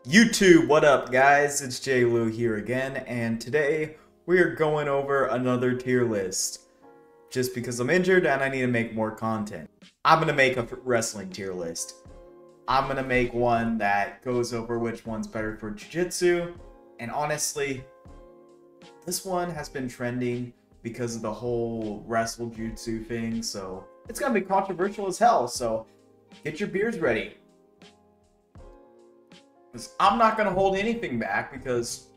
YouTube, what up guys? It's J. Lou here again, and today we are going over another tier list. Just because I'm injured and I need to make more content. I'm gonna make a wrestling tier list. I'm gonna make one that goes over which one's better for Jiu-Jitsu, and honestly, this one has been trending because of the whole wrestle Jiu-Jitsu thing, so it's gonna be controversial as hell, so get your beers ready. I'm not going to hold anything back because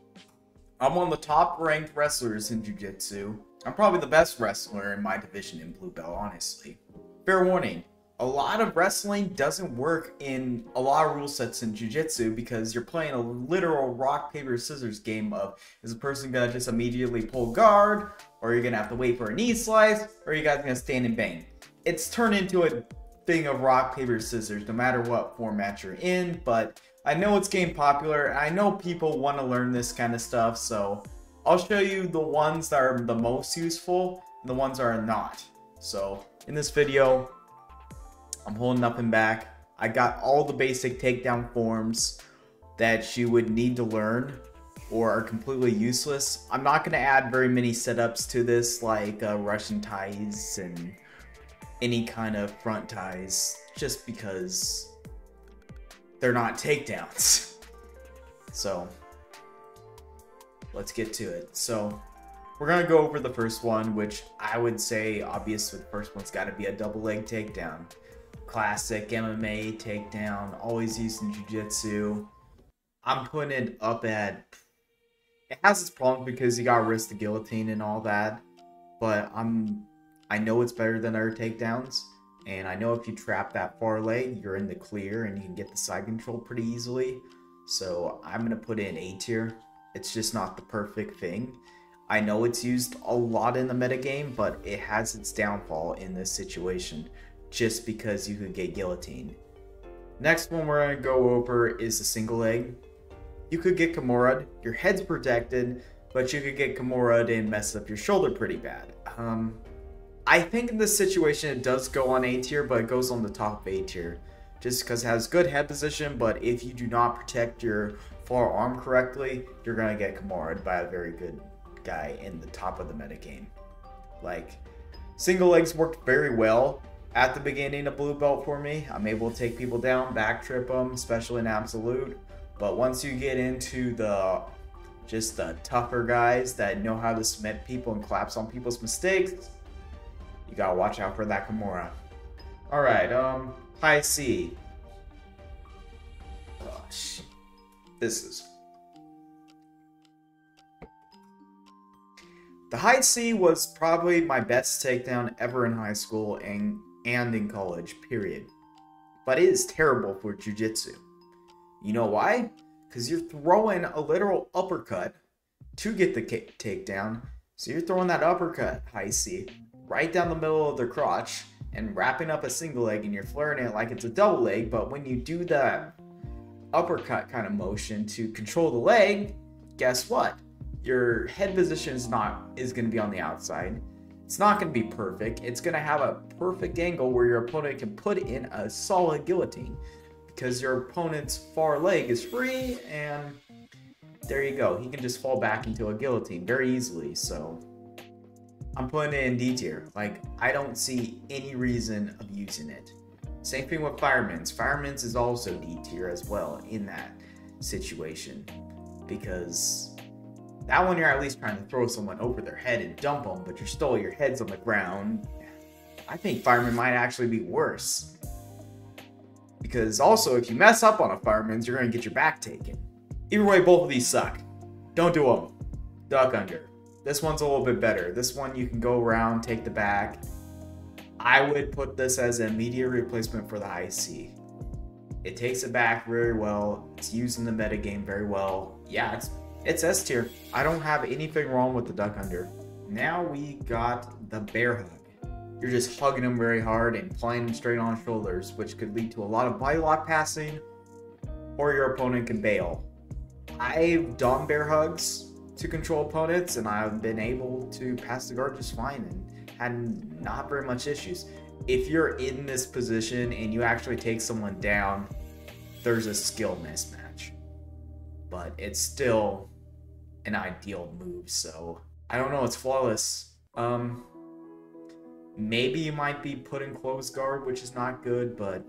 I'm one of the top ranked wrestlers in Jiu-Jitsu. I'm probably the best wrestler in my division in Blue Belt, honestly. Fair warning, a lot of wrestling doesn't work in a lot of rule sets in Jiu-Jitsu because you're playing a literal rock, paper, scissors game of, is a person going to just immediately pull guard, or are you going to have to wait for a knee slice, or are you guys going to stand and bang? It's turned into a thing of rock, paper, scissors, no matter what format you're in, but I know it's getting popular. I know people want to learn this kind of stuff, so I'll show you the ones that are the most useful and the ones that are not. So in this video, I'm holding nothing back. I got all the basic takedown forms that you would need to learn or are completely useless. I'm not going to add very many setups to this, like Russian ties and any kind of front ties, just because they're not takedowns. So let's get to it. So we're gonna go over the first one, which I would say obviously the first one's got to be a double leg takedown. Classic MMA takedown, always used in Jiu-Jitsu. I'm putting it up at, it has its problems because you gotta risk the guillotine and all that, but I know it's better than other takedowns. And I know if you trap that far leg, you're in the clear and you can get the side control pretty easily. So I'm going to put it in A tier. It's just not the perfect thing. I know it's used a lot in the metagame, but it has its downfall in this situation just because you could get guillotined. Next one we're going to go over is the single leg. You could get Kimura'd. Your head's protected, but you could get Kimura'd and mess up your shoulder pretty bad. I think in this situation it does go on A tier, but it goes on the top of A tier. Just because it has good head position, but if you do not protect your far arm correctly, you're going to get Kimura'd by a very good guy in the top of the metagame. Like, single legs worked very well at the beginning of Blue Belt for me. I'm able to take people down, back trip them, especially in Absolute. But once you get into the tougher guys that know how to submit people and collapse on people's mistakes, you gotta watch out for that Kimura. Alright, high C. Oh, shit. The high C was probably my best takedown ever in high school and in college, period. But it is terrible for Jiu-Jitsu. You know why? Because you're throwing a literal uppercut to get the takedown. So you're throwing that uppercut, high C, right down the middle of their crotch and wrapping up a single leg, and you're flaring it like it's a double leg. But when you do that uppercut kind of motion to control the leg, guess what? Your head position is going to be on the outside. It's not going to be perfect. It's going to have a perfect angle where your opponent can put in a solid guillotine because your opponent's far leg is free, and there you go. He can just fall back into a guillotine very easily. So I'm putting it in D tier. Like, I don't see any reason of using it. Same thing with Fireman's. Fireman's is also D tier as well in that situation. Because that one you're at least trying to throw someone over their head and dump them, but your head's on the ground. I think Fireman might actually be worse. Because also, if you mess up on a Fireman's, you're going to get your back taken. Either way, both of these suck. Don't do them. Duck under. This one's a little bit better. This one you can go around, take the back. I would put this as an immediate replacement for the high C. It takes it back very well. It's used in the metagame very well. Yeah, it's S tier. I don't have anything wrong with the duck under. Now we got the bear hug. You're just hugging them very hard and flying them straight on shoulders, which could lead to a lot of body lock passing, or your opponent can bail. I've done bear hugs to control opponents, and I've been able to pass the guard just fine and had not very much issues. If you're in this position and you actually take someone down, there's a skill mismatch. but it's still an ideal move. So I don't know, it's flawless. Maybe you might be put in closed guard, which is not good, but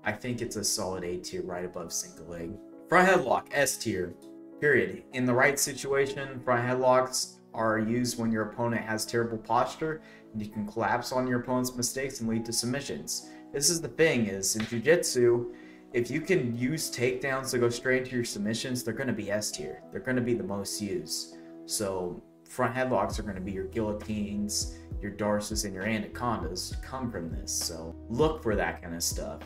I think it's a solid A tier, right above single leg. Front headlock, S tier, period. In the right situation, front headlocks are used when your opponent has terrible posture, and you can collapse on your opponent's mistakes and lead to submissions. This is the thing, is in Jiu-Jitsu, if you can use takedowns to go straight into your submissions, they're going to be S tier. They're going to be the most used. So front headlocks are going to be your guillotines, your Darces, and your anacondas come from this. So look for that kind of stuff.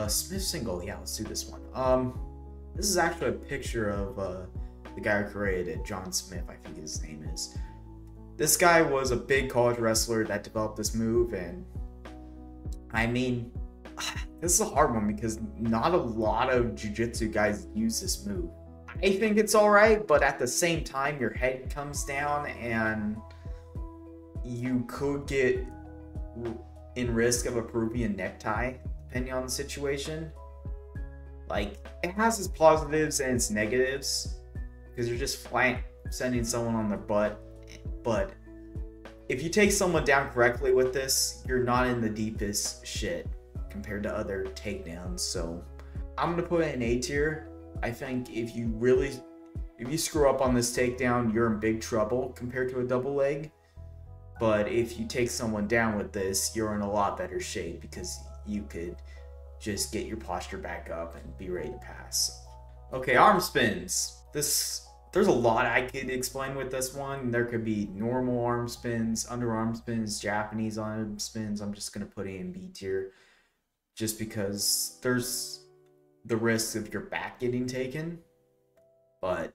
Smith single, yeah, let's do this one. This is actually a picture of the guy who created it, John Smith, I think his name is. This guy was a big college wrestler that developed this move, and I mean, this is a hard one because not a lot of jiu-jitsu guys use this move. I think it's alright, but at the same time, your head comes down and you could get in risk of a Peruvian necktie, depending on the situation. Like, it has its positives and its negatives, because you're just flank sending someone on their butt. But if you take someone down correctly with this, you're not in the deepest shit compared to other takedowns. So I'm gonna put it in A tier. I think if you screw up on this takedown, you're in big trouble compared to a double leg. But if you take someone down with this, you're in a lot better shape because you could just get your posture back up and be ready to pass. Okay, arm spins. There's a lot I could explain with this one. There could be normal arm spins, underarm spins, Japanese arm spins. I'm just gonna put it in B tier just because there's the risk of your back getting taken. But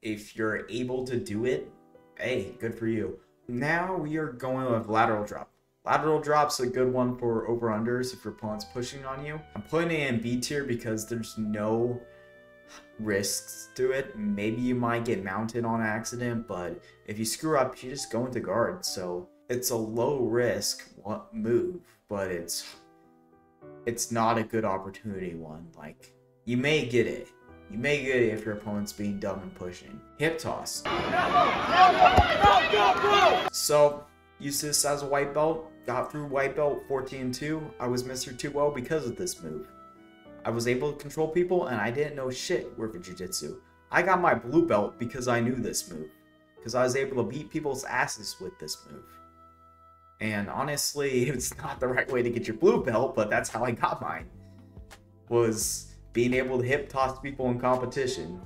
if you're able to do it, hey, good for you. Now we are going with lateral drop. Lateral drop's a good one for over-unders if your opponent's pushing on you. I'm putting it in B tier because there's no risks to it. Maybe you might get mounted on accident, but if you screw up, you just go into guard. So it's a low risk move, but it's not a good opportunity one. Like, you may get it. You may get it if your opponent's being dumb and pushing. Hip toss. So, used this as a white belt. Got through white belt 14-2. I was Mr. 2-0 because of this move. I was able to control people, and I didn't know shit with jiu-jitsu. I got my blue belt because I knew this move. Because I was able to beat people's asses with this move. And honestly, it's not the right way to get your blue belt, but that's how I got mine. Was being able to hip toss people in competition.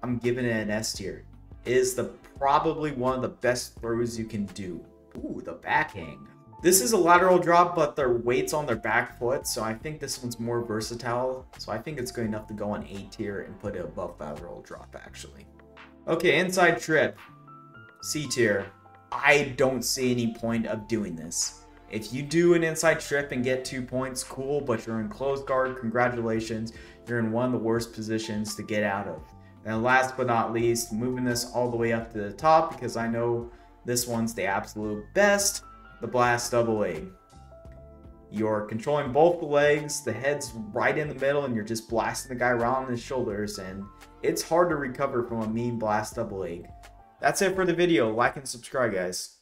I'm giving it an S tier. It is probably one of the best throws you can do. Ooh, the backhand. This is a lateral drop, but their weight's on their back foot, so I think this one's more versatile. So I think it's good enough to go on A tier and put it above lateral drop, actually. Okay, inside trip. C tier. I don't see any point of doing this. If you do an inside trip and get 2 points, cool, but you're in closed guard, congratulations. You're in one of the worst positions to get out of. And last but not least, moving this all the way up to the top because I know this one's the absolute best, the blast double leg. You're controlling both the legs, the head's right in the middle, and you're just blasting the guy around on his shoulders, and it's hard to recover from a mean blast double leg. That's it for the video. Like and subscribe, guys.